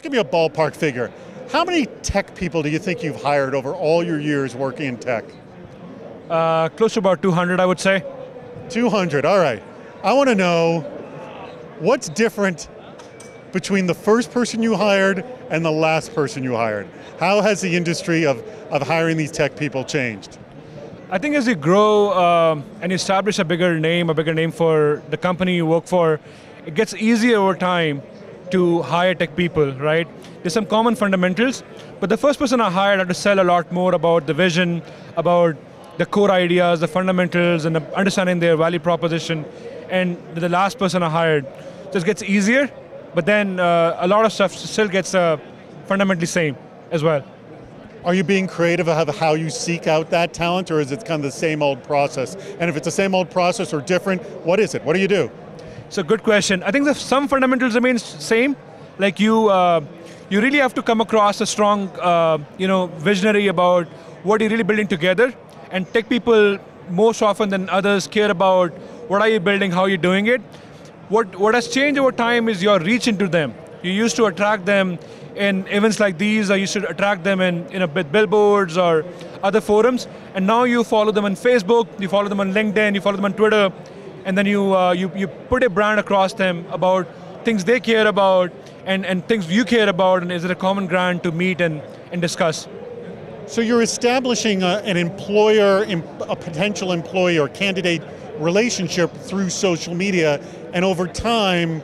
give me a ballpark figure. How many tech people do you think you've hired over all your years working in tech? Close to about 200, I would say. 200, all right. I want to know what's different between the first person you hired and the last person you hired. How has the industry of hiring these tech people changed? I think as you grow and you establish a bigger name for the company you work for, it gets easier over time to hire tech people, right? There's some common fundamentals, but the first person I hired had to sell a lot more about the vision, about the core ideas, the fundamentals, and understanding their value proposition. And the last person I hired just gets easier, but then a lot of stuff still gets fundamentally same as well. Are you being creative of how you seek out that talent, or is it kind of the same old process? And if it's the same old process or different, what is it? What do you do? It's a good question. I think some fundamentals remain same. Like you really have to come across a strong, visionary about what you're really building together. And tech people, most often than others, care about what are you building, how you're doing it. What has changed over time is your reach into them. You used to attract them in events like these, or you should attract them in billboards or other forums, and now you follow them on Facebook, you follow them on LinkedIn, you follow them on Twitter, and then you put a brand across them about things they care about and things you care about, and is it a common ground to meet and discuss. So you're establishing a potential employee or candidate relationship through social media, and over time,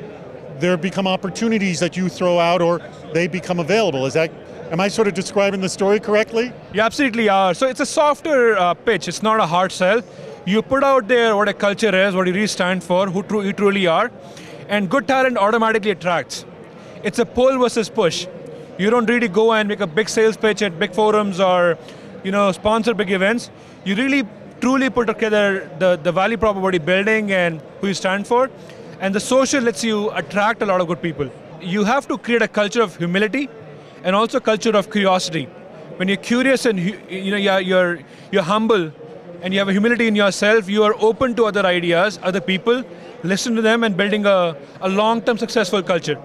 there become opportunities that you throw out or they become available. Am I sort of describing the story correctly? You absolutely are. So it's a softer pitch, it's not a hard sell. You put out there what a culture is, what you really stand for, who you truly are, and good talent automatically attracts. It's a pull versus push. You don't really go and make a big sales pitch at big forums or sponsor big events. You really truly put together the value prop of what you're building and who you stand for. And the social lets you attract a lot of good people. You have to create a culture of humility and also a culture of curiosity. When you're curious and you're humble and you have a humility in yourself, you are open to other ideas, other people, listen to them, and building a long-term successful culture.